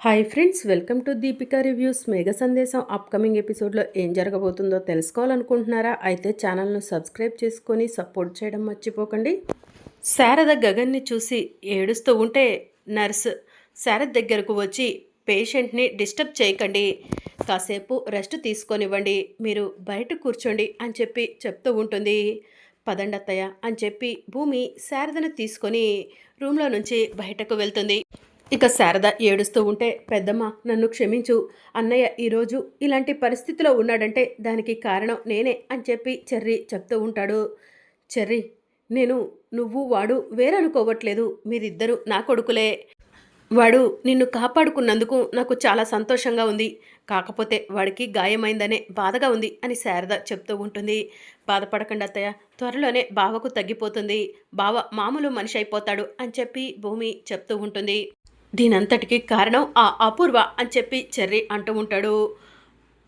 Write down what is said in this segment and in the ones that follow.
Hi friends, welcome to Deepika reviews. మేఘ సందేశం upcoming ఎపిసోడ్లో ఏం జరగబోతుందో తెలుసుకోవాలనుకుంటున్నారా? అయితే ఛానల్ను సబ్స్క్రైబ్ చేసుకొని సపోర్ట్ చేయడం మర్చిపోకండి. శారద గగన్ని చూసి ఏడుస్తూ ఉంటే నర్స్ శారద దగ్గరకు వచ్చి పేషెంట్ని డిస్టర్బ్ చేయకండి, కాసేపు రెస్ట్ తీసుకొనివ్వండి, మీరు బయట కూర్చోండి అని చెప్పి చెప్తూ ఉంటుంది. పదండత్తయ్య అని చెప్పి భూమి శారదను తీసుకొని రూమ్లో నుంచి బయటకు వెళ్తుంది. ఇక శారద ఏడుస్తూ ఉంటే, పెద్దమ్మ నన్ను క్షమించు, అన్నయ్య ఈరోజు ఇలాంటి పరిస్థితిలో ఉన్నాడంటే దానికి కారణం నేనే అని చెప్పి చెర్రీ చెప్తూ ఉంటాడు. చెర్రీ, నేను నువ్వు వాడు వేరనుకోవట్లేదు, మీరిద్దరూ నా కొడుకులే. వాడు నిన్ను కాపాడుకున్నందుకు నాకు చాలా సంతోషంగా ఉంది, కాకపోతే వాడికి గాయమైందనే బాధగా ఉంది అని శారద చెప్తూ ఉంటుంది. బాధపడకండి అత్తయ్య, త్వరలోనే బావకు తగ్గిపోతుంది, బావ మామూలు మనిషి అయిపోతాడు అని చెప్పి భూమి చెప్తూ ఉంటుంది. దీనంతటికి కారణం ఆ అపూర్వ అని చెప్పి చెర్రీ అంటూ ఉంటాడు.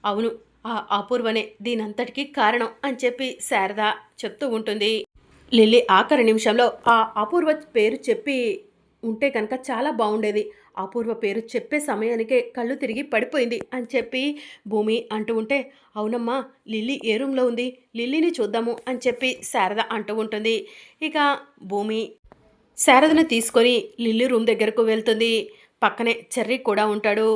అవును, ఆ అపూర్వనే దీనంతటికి కారణం అని చెప్పి శారద చెప్తూ ఉంటుంది. లిల్లీ ఆఖరి నిమిషంలో ఆ అపూర్వ పేరు చెప్పి ఉంటే కనుక చాలా బాగుండేది, అపూర్వ పేరు చెప్పే సమయానికే కళ్ళు తిరిగి పడిపోయింది అని చెప్పి భూమి అంటూ ఉంటే, అవునమ్మా లిల్లీ ఏ రూమ్లో ఉంది, లిల్లీని చూద్దాము అని చెప్పి శారద అంటూ ఉంటుంది. ఇక భూమి శారదను తీసుకొని లిల్లీ రూమ్ దగ్గరకు వెళ్తుంది. పక్కనే చెర్రీ కూడా ఉంటాడు.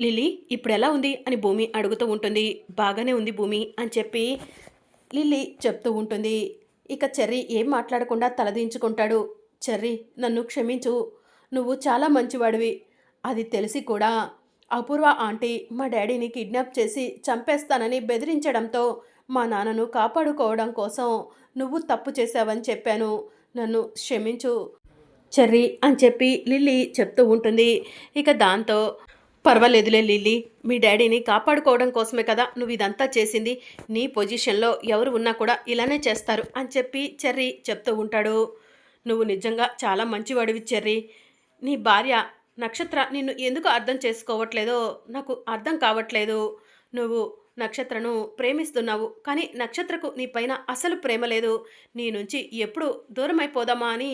లిల్లీ ఇప్పుడు ఎలా ఉంది అని భూమి అడుగుతూ ఉంటుంది. బాగానే ఉంది భూమి అని చెప్పి లిల్లీ చెప్తూ ఉంటుంది. ఇక చెర్రీ ఏం మాట్లాడకుండా తలదించుకుంటాడు. చెర్రీ, నన్ను క్షమించు, నువ్వు చాలా మంచివాడివి, అది తెలిసి కూడా అపూర్వ ఆంటీ మా డాడీని కిడ్నాప్ చేసి చంపేస్తానని బెదిరించడంతో మా నాన్నను కాపాడుకోవడం కోసం నువ్వు తప్పు చేశావని చెప్పాను, నన్ను క్షమించు చెర్రీ అని చెప్పి లిల్లీ చెప్తూ ఉంటుంది. ఇక దాంతో, పర్వాలేదులే లిల్లీ, మీ డాడీని కాపాడుకోవడం కోసమే కదా నువ్వు ఇదంతా చేసింది, నీ పొజిషన్లో ఎవరు ఉన్నా కూడా ఇలానే చేస్తారు అని చెప్పి చెర్రీ చెప్తూ ఉంటాడు. నువ్వు నిజంగా చాలా మంచివాడివి చెర్రీ, నీ భార్య నక్షత్ర నిన్ను ఎందుకు అర్థం చేసుకోవట్లేదో నాకు అర్థం కావట్లేదు. నువ్వు నక్షత్రను ప్రేమిస్తున్నావు, కానీ నక్షత్రకు నీ పైన అసలు ప్రేమ లేదు, నీ నుంచి ఎప్పుడు దూరం అయిపోదామా అని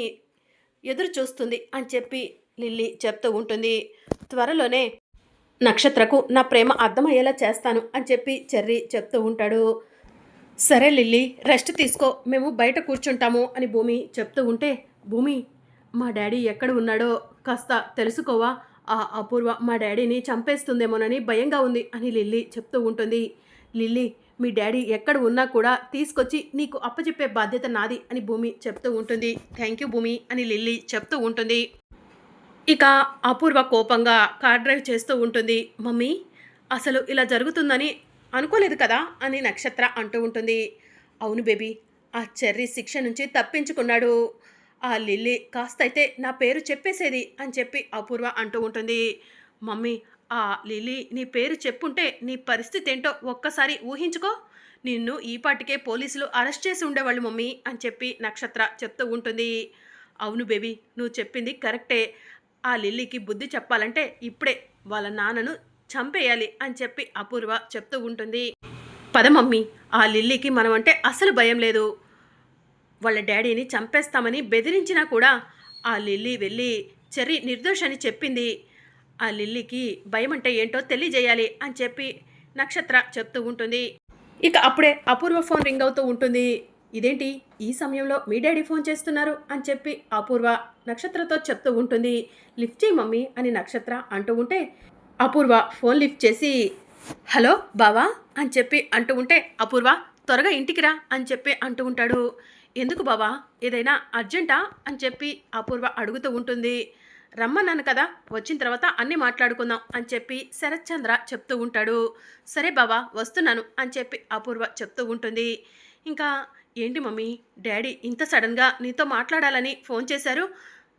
ఎదురు చూస్తుంది అని చెప్పి లిల్లీ చెప్తూ ఉంటుంది. త్వరలోనే నక్షత్రకు నా ప్రేమ అర్థమయ్యేలా చేస్తాను అని చెప్పి చెర్రీ చెప్తూ ఉంటాడు. సరే లిల్లీ, రెస్ట్ తీసుకో, మేము బయట కూర్చుంటాము అని భూమి చెప్తూ ఉంటే, భూమి మా డాడీ ఎక్కడ ఉన్నాడో కాస్త తెలుసుకోవా, ఆ అపూర్వ మా డాడీని చంపేస్తుందేమోనని భయంగా ఉంది అని లిల్లీ చెప్తూ ఉంటుంది. లిల్లీ, మీ డాడీ ఎక్కడ ఉన్నా కూడా తీసుకొచ్చి నీకు అప్పచెప్పే బాధ్యత నాది అని భూమి చెప్తూ ఉంటుంది. థ్యాంక్ యూ భూమి అని లిల్లీ చెప్తూ ఉంటుంది. ఇక అపూర్వ కోపంగా కార్ డ్రైవ్ చేస్తూ ఉంటుంది. మమ్మీ, అసలు ఇలా జరుగుతుందని అనుకోలేదు కదా అని నక్షత్ర అంటూ ఉంటుంది. అవును బేబీ, ఆ చెర్రీ శిక్ష నుంచి తప్పించుకున్నాడు, ఆ లిల్లీ కాస్త అయితే నా పేరు చెప్పేసేది అని చెప్పి అపూర్వ అంటూ ఉంటుంది. మమ్మీ, ఆ లిల్లీ నీ పేరు చెప్పుంటే నీ పరిస్థితి ఏంటో ఒక్కసారి ఊహించుకో, నిన్ను ఈ పాటికే పోలీసులు అరెస్ట్ చేసి ఉండేవాళ్ళు మమ్మీ అని చెప్పి నక్షత్ర చెప్తూ ఉంటుంది. అవును బేబీ, నువ్వు చెప్పింది కరెక్టే, ఆ లిల్లీకి బుద్ధి చెప్పాలంటే ఇప్పుడే వాళ్ళ నాన్నను చంపేయాలి అని చెప్పి అపూర్వ చెప్తూ ఉంటుంది. పద మమ్మీ, ఆ లిల్లీకి మనం అంటే అసలు భయం లేదు, వాళ్ళ డాడీని చంపేస్తామని బెదిరించినా కూడా ఆ లిల్లీ వెళ్ళి చెర్రీ నిర్దోషని చెప్పింది, ఆ లిల్లీకి భయం అంటే ఏంటో తెలియజేయాలి అని చెప్పి నక్షత్ర చెప్తూ ఉంటుంది. ఇక అప్పుడే అపూర్వ ఫోన్ రింగ్ అవుతూ ఉంటుంది. ఇదేంటి ఈ సమయంలో మీ డాడీ ఫోన్ చేస్తున్నారు అని చెప్పి అపూర్వ నక్షత్రతో చెప్తూ ఉంటుంది. లిఫ్ట్ చేయి మమ్మీ అని నక్షత్ర అంటూ ఉంటే, అపూర్వ ఫోన్ లిఫ్ట్ చేసి హలో బావా అని చెప్పి అంటూ ఉంటే, అపూర్వ త్వరగా ఇంటికి రా అని చెప్పి అంటూ ఉంటాడు. ఎందుకు బావా, ఏదైనా అర్జెంటా అని చెప్పి అపూర్వ అడుగుతూ ఉంటుంది. రమ్మన్నాను కదా, వచ్చిన తర్వాత అన్నీ మాట్లాడుకుందాం అని చెప్పి శరత్ చంద్ర చెప్తూ ఉంటాడు. సరే బావా వస్తున్నాను అని చెప్పి అపూర్వ చెప్తూ ఉంటుంది. ఇంకా ఏంటి మమ్మీ, డాడీ ఇంత సడన్గా నీతో మాట్లాడాలని ఫోన్ చేశారు,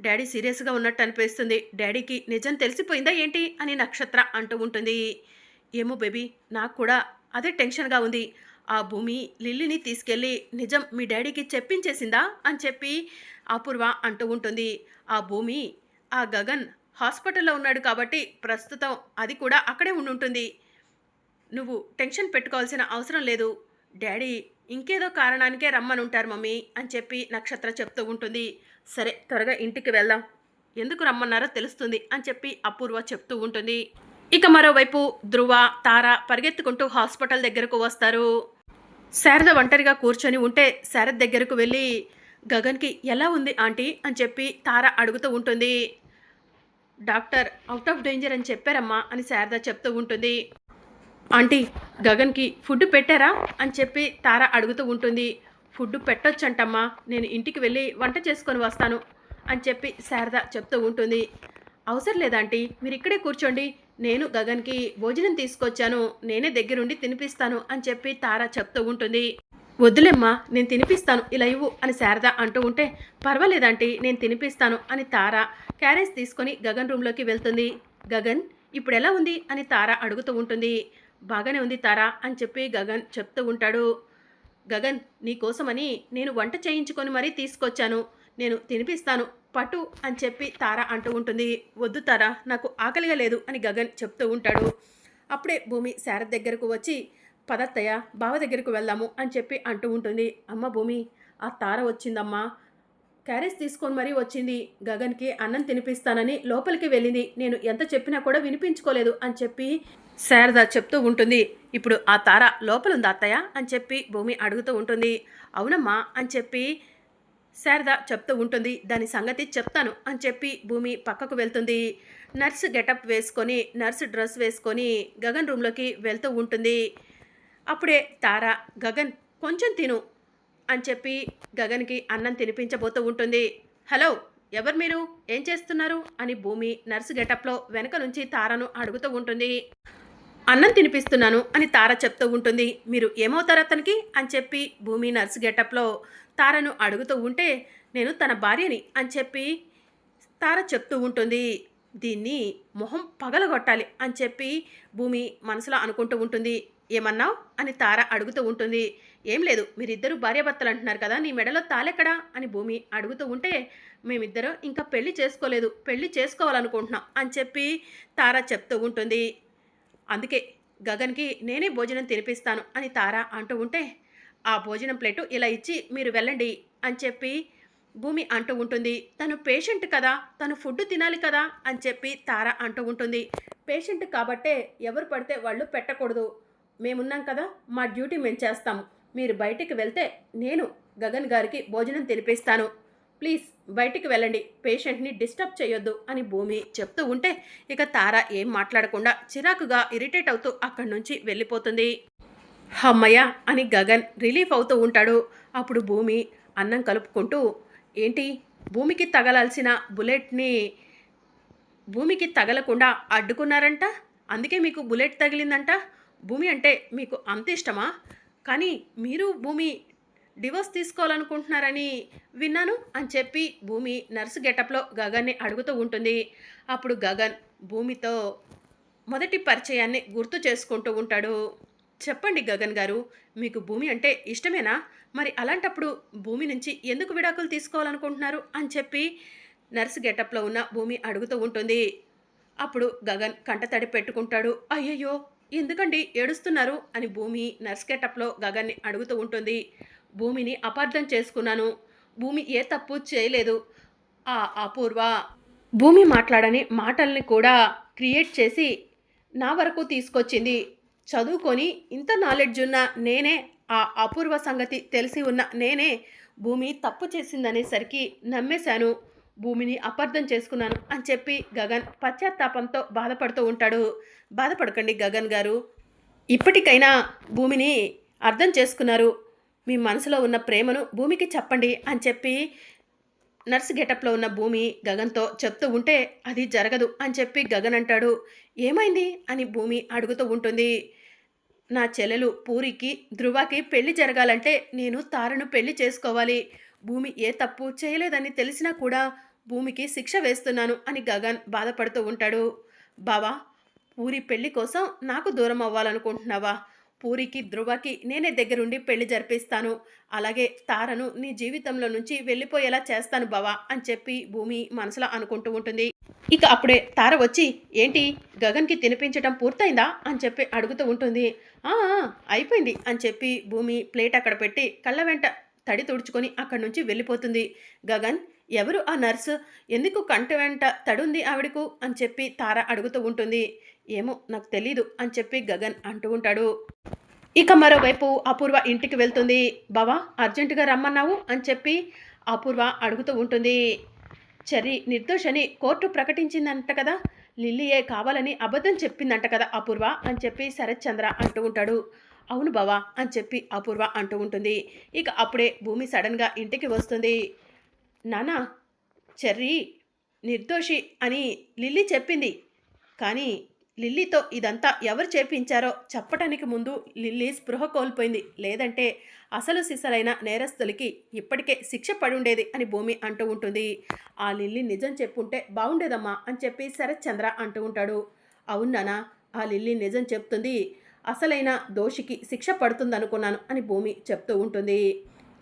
డాడీ సీరియస్గా ఉన్నట్టు అనిపిస్తుంది, డాడీకి నిజం తెలిసిపోయిందా ఏంటి అని నక్షత్ర అంటూ ఉంటుంది. ఏమో బేబీ, నాకు కూడా అదే టెన్షన్గా ఉంది, ఆ భూమి లిల్లీని తీసుకెళ్ళి నిజం మీ డాడీకి చెప్పించేసిందా అని చెప్పి అపూర్వ అంటూ ఉంటుంది. ఆ భూమి ఆ గగన్ హాస్పిటల్లో ఉన్నాడు కాబట్టి ప్రస్తుతం అది కూడా అక్కడే ఉండుంటుంది, నువ్వు టెన్షన్ పెట్టుకోవాల్సిన అవసరం లేదు, డాడీ ఇంకేదో కారణానికే రమ్మనుంటారు మమ్మీ అని చెప్పి నక్షత్ర చెప్తూ ఉంటుంది. సరే త్వరగా ఇంటికి వెళ్దాం, ఎందుకు రమ్మన్నారో తెలుస్తుంది అని చెప్పి అపూర్వ చెప్తూ ఉంటుంది. ఇక మరోవైపు ధ్రువ, తార పరిగెత్తుకుంటూ హాస్పిటల్ దగ్గరకు వస్తారు. శారద ఒంటరిగా కూర్చొని ఉంటే శారద దగ్గరకు వెళ్ళి గగన్కి ఎలా ఉంది ఆంటీ అని చెప్పి తార అడుగుతూ ఉంటుంది. డాక్టర్ అవుట్ ఆఫ్ డేంజర్ అని చెప్పారమ్మా అని శారద చెప్తూ ఉంటుంది. ఆంటీ గగన్కి ఫుడ్ పెట్టారా అని చెప్పి తార అడుగుతూ ఉంటుంది. ఫుడ్ పెట్టొచ్చంటమ్మా, నేను ఇంటికి వెళ్ళి వంట చేసుకొని వస్తాను అని చెప్పి శారద చెప్తూ ఉంటుంది. అవసరం లేదాంటీ, మీరు ఇక్కడే కూర్చోండి, నేను గగన్కి భోజనం తీసుకొచ్చాను, నేనే దగ్గరుండి తినిపిస్తాను అని చెప్పి తార చెప్తూ ఉంటుంది. వద్దులేమ్మా, నేను తినిపిస్తాను, ఇలా ఇవ్వు అని శారద అంటూ ఉంటే పర్వాలేదంటీ, నేను తినిపిస్తాను అని తార క్యారేజ్ తీసుకొని గగన్ రూమ్లోకి వెళ్తుంది. గగన్ ఇప్పుడు ఎలా ఉంది అని తార అడుగుతూ ఉంటుంది. బాగానే ఉంది తారా అని చెప్పి గగన్ చెప్తూ ఉంటాడు. గగన్ నీకోసమని నేను వంట చేయించుకొని మరీ తీసుకొచ్చాను, నేను తినిపిస్తాను పట్టు అని చెప్పి తార అంటూ ఉంటుంది. వద్దు తారా, నాకు ఆకలిగా లేదు అని గగన్ చెప్తూ ఉంటాడు. అప్పుడే భూమి శారద దగ్గరకు వచ్చి పదత్తయ్య బావ దగ్గరకు వెళ్దాము అని చెప్పి అంటూ ఉంటుంది. అమ్మ భూమి, ఆ తార వచ్చిందమ్మా, క్యారేజ్ తీసుకొని మరీ వచ్చింది, గగన్కి అన్నం తినిపిస్తానని లోపలికి వెళ్ళింది, నేను ఎంత చెప్పినా కూడా వినిపించుకోలేదు అని చెప్పి శారద చెప్తూ ఉంటుంది. ఇప్పుడు ఆ తార లోపలుందా అత్తయ్య అని చెప్పి భూమి అడుగుతూ ఉంటుంది. అవునమ్మా అని చెప్పి శారద చెప్తూ ఉంటుంది. దాని సంగతి చెప్తాను అని చెప్పి భూమి పక్కకు వెళ్తుంది. నర్సు గెటప్ వేసుకొని, నర్సు డ్రెస్ వేసుకొని గగన్ రూమ్లోకి వెళ్తూ ఉంటుంది. అప్పుడే తార గగన్ కొంచెం తిను అని చెప్పి గగన్కి అన్నం తినిపించబోతూ ఉంటుంది. హలో, ఎవరు మీరు, ఏం చేస్తున్నారు అని భూమి నర్సు గెటప్లో వెనక నుంచి తారను అడుగుతూ ఉంటుంది. అన్నం తినిపిస్తున్నాను అని తార చెప్తూ ఉంటుంది. మీరు ఏమవుతారు అతనికి అని చెప్పి భూమి నర్సు గెటప్లో తారను అడుగుతూ ఉంటే నేను తన భార్యని అని చెప్పి తార చెప్తూ ఉంటుంది. దీన్ని మొహం పగలగొట్టాలి అని చెప్పి భూమి మనసులో అనుకుంటూ ఉంటుంది. ఏమన్నావు అని తార అడుగుతూ ఉంటుంది. ఏం లేదు, మీరిద్దరూ భార్యాభర్తలు అంటున్నారు కదా, నీ మెడలో తాలెక్కడా అని భూమి అడుగుతూ ఉంటే మేమిద్దరం ఇంకా పెళ్లి చేసుకోలేదు, పెళ్లి చేసుకోవాలనుకుంటున్నాం అని చెప్పి తార చెప్తూ ఉంటుంది. అందుకే గగన్కి నేనే భోజనం తినిపిస్తాను అని తార అంటూ ఉంటే ఆ భోజనం ప్లేటు ఇలా ఇచ్చి మీరు వెళ్ళండి అని చెప్పి భూమి అంటూ ఉంటుంది. తను పేషెంట్ కదా, తను ఫుడ్ తినాలి కదా అని చెప్పి తార అంటూ ఉంటుంది. పేషెంట్ కాబట్టే ఎవరు పడితే వాళ్ళు పెట్టకూడదు, మేమున్నాం కదా, మా డ్యూటీ మేము చేస్తాము, మీరు బయటికి వెళ్తే నేను గగన్ గారికి భోజనం తినిపిస్తాను, ప్లీజ్ బయటికి వెళ్ళండి, పేషెంట్ని డిస్టర్బ్ చేయొద్దు అని భూమి చెప్తూ ఉంటే ఇక తార ఏం మాట్లాడకుండా చిరాకుగా ఇరిటేట్ అవుతూ అక్కడి నుంచి వెళ్ళిపోతుంది. అమ్మయ్య అని గగన్ రిలీఫ్ అవుతూ ఉంటాడు. అప్పుడు భూమి అన్నం కలుపుకుంటూ ఏంటి, భూమికి తగలాల్సిన బుల్లెట్ని భూమికి తగలకుండా అడ్డుకున్నారంట, అందుకే మీకు బుల్లెట్ తగిలిందంట, భూమి అంటే మీకు అంత ఇష్టమా, కానీ మీరు భూమి డివోర్స్ తీసుకోవాలనుకుంటున్నారని విన్నాను అని చెప్పి భూమి నర్సు గెటప్లో గగన్ని అడుగుతూ ఉంటుంది. అప్పుడు గగన్ భూమితో మొదటి పరిచయాన్ని గుర్తు చేసుకుంటూ ఉంటాడు. చెప్పండి గగన్ గారు, మీకు భూమి అంటే ఇష్టమేనా, మరి అలాంటప్పుడు భూమి నుంచి ఎందుకు విడాకులు తీసుకోవాలనుకుంటున్నారు అని చెప్పి నర్సు గెటప్లో ఉన్న భూమి అడుగుతూ ఉంటుంది. అప్పుడు గగన్ కంటతడి పెట్టుకుంటాడు. అయ్యయ్యో ఎందుకండి ఏడుస్తున్నారు అని భూమి నర్స్ గెటప్లో గగన్ని అడుగుతూ ఉంటుంది. భూమిని అపార్థం చేసుకున్నాను, భూమి ఏ తప్పు చేయలేదు, ఆ అపూర్వ భూమి మాట్లాడని మాటల్ని కూడా క్రియేట్ చేసి నా వరకు తీసుకొచ్చింది, చదువుకొని ఇంత నాలెడ్జ్ ఉన్న నేనే, ఆ అపూర్వ సంగతి తెలిసి ఉన్న నేనే భూమి తప్పు చేసిందనేసరికి నమ్మేశాను, భూమిని అపార్థం చేసుకున్నాను అని చెప్పి గగన్ పశ్చాత్తాపంతో బాధపడుతూ ఉంటాడు. బాధపడకండి గగన్ గారు, ఇప్పటికైనా భూమిని అర్థం చేసుకున్నారు, మీ మనసులో ఉన్న ప్రేమను భూమికి చెప్పండి అని చెప్పి నర్స్ గెటప్లో ఉన్న భూమి గగన్తో చెప్తూ ఉంటే అది జరగదు అని చెప్పి గగన్ అంటాడు. ఏమైంది అని భూమి అడుగుతూ ఉంటుంది. నా చెల్లెలు పూరికి ధ్రువకి పెళ్లి జరగాలంటే నేను తారను పెళ్లి చేసుకోవాలి, భూమి ఏ తప్పు చేయలేదని తెలిసినా కూడా భూమికి శిక్ష వేస్తున్నాను అని గగన్ బాధపడుతూ ఉంటాడు. బావా, పూరి పెళ్లి కోసం నాకు దూరం అవ్వాలనుకుంటున్నావా, పూరికి ధ్రువకి నేనే దగ్గరుండి పెళ్లి జరిపిస్తాను, అలాగే తారను నీ జీవితంలో నుంచి వెళ్ళిపోయేలా చేస్తాను బావా అని చెప్పి భూమి మనసులో అనుకుంటూ ఉంటుంది. ఇక అప్పుడే తార వచ్చి ఏంటి గగన్కి తినిపించడం పూర్తయిందా అని చెప్పి అడుగుతూ ఉంటుంది. అయిపోయింది అని చెప్పి భూమి ప్లేట్ అక్కడ పెట్టి కళ్ళ వెంట తడి తుడుచుకొని అక్కడి నుంచి వెళ్ళిపోతుంది. గగన్ ఎవరు ఆ నర్సు? ఎందుకు కంటి వెంట తడుంది ఆవిడకు అని చెప్పి తార అడుగుతూ ఉంటుంది. ఏమో నాకు తెలీదు అని చెప్పి గగన్ అంటూ ఉంటాడు. ఇక మరోవైపు అపూర్వ ఇంటికి వెళ్తుంది. బావా అర్జెంటుగా రమ్మన్నావు అని చెప్పి అపూర్వ అడుగుతూ ఉంటుంది. చెర్రీ నిర్దోషని కోర్టు ప్రకటించిందంట కదా! లిల్లీయే కావాలని అబద్ధం చెప్పిందంట కదా అపూర్వ అని చెప్పి శరత్ చంద్ర అంటూ ఉంటాడు. అవును బావా అని చెప్పి అపూర్వ అంటూ ఉంటుంది. ఇక అప్పుడే భూమి సడన్‌గా ఇంటికి వస్తుంది. నాన్న చెర్రీ నిర్దోషి అని లిల్లీ చెప్పింది. కానీ లిల్లీతో ఇదంతా ఎవరు చేపించారో చెప్పటానికి ముందు లిల్లీ స్పృహ కోల్పోయింది. లేదంటే అసలు సిసలైన నేరస్తులకి ఇప్పటికే శిక్ష పడుండేది అని భూమి అంటూ ఉంటుంది. ఆ లిల్లీ నిజం చెప్పుంటే బాగుండేదమ్మా అని చెప్పి శరత్ చంద్ర అంటూ ఉంటాడు. అవును నాన్న, ఆ లిల్లీ నిజం చెప్తుంది. అసలైన దోషికి శిక్ష పడుతుందనుకున్నాను అని భూమి చెప్తూ ఉంటుంది.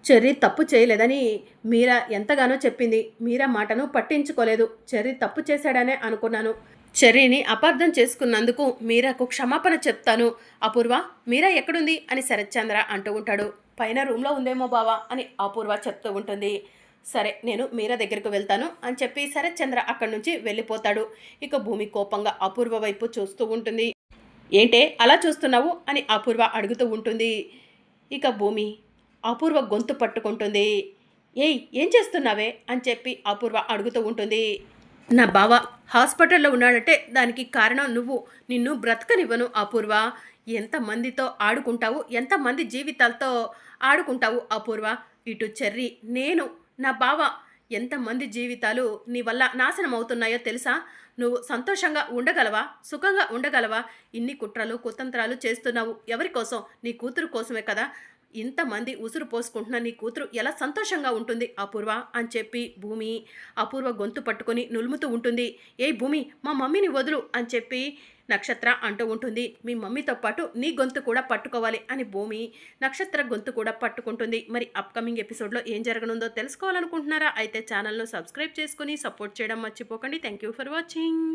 చెర్రీ తప్పు చేయలేదని మీరా ఎంతగానో చెప్పింది. మీరా మాటను పట్టించుకోలేదు. చెర్రీ తప్పు చేశాడనే అనుకున్నాను. చెర్రీని అపార్థం చేసుకున్నందుకు మీరాకు క్షమాపణ చెప్తాను. అపూర్వ మీరా ఎక్కడుంది అని శరత్చంద్ర అంటూ ఉంటాడు. పైన రూమ్లో ఉందేమో బావా అని అపూర్వ చెప్తూ ఉంటుంది. సరే నేను మీరా దగ్గరకు వెళ్తాను అని చెప్పి శరత్చంద్ర అక్కడి నుంచి వెళ్ళిపోతాడు. ఇక భూమి కోపంగా అపూర్వ వైపు చూస్తూ ఉంటుంది. ఏంటే అలా చూస్తున్నావు అని అపూర్వ అడుగుతూ ఉంటుంది. ఇక భూమి అపూర్వ గొంతు పట్టుకుంటుంది. ఏయ్ ఏం చేస్తున్నావే అని చెప్పి అపూర్వ అడుగుతూ ఉంటుంది. నా బావ హాస్పిటల్లో ఉన్నాడంటే దానికి కారణం నువ్వు. నిన్ను బ్రతకనివ్వను అపూర్వ. ఎంతమందితో ఆడుకుంటావు, ఎంతమంది జీవితాలతో ఆడుకుంటావు అపూర్వ. ఇటు చెర్రీ, నేను, నా బావ ఎంతమంది జీవితాలు నీ వల్ల నాశనం అవుతున్నాయో తెలుసా? నువ్వు సంతోషంగా ఉండగలవా, సుఖంగా ఉండగలవా? ఇన్ని కుట్రలు కుతంత్రాలు చేస్తున్నావు ఎవరి కోసం? నీ కూతురు కోసమే కదా. ఇంతమంది ఉసురు పోసుకుంటున్న నీ కూతురు ఎలా సంతోషంగా ఉంటుంది అపూర్వ అని చెప్పి భూమి అపూర్వ గొంతు పట్టుకొని నులుముతూ ఉంటుంది. ఏయ్ భూమి మా మమ్మీని వదులు అని చెప్పి నక్షత్ర అంటూ ఉంటుంది. మీ మమ్మీతో పాటు నీ గొంతు కూడా పట్టుకోవాలి అని భూమి నక్షత్ర గొంతు కూడా పట్టుకుంటుంది. మరి అప్కమింగ్ ఎపిసోడ్లో ఏం జరగనుందో తెలుసుకోవాలనుకుంటున్నారా? అయితే ఛానల్ను సబ్స్క్రైబ్ చేసుకుని సపోర్ట్ చేయడం మర్చిపోకండి. Thank you for watching.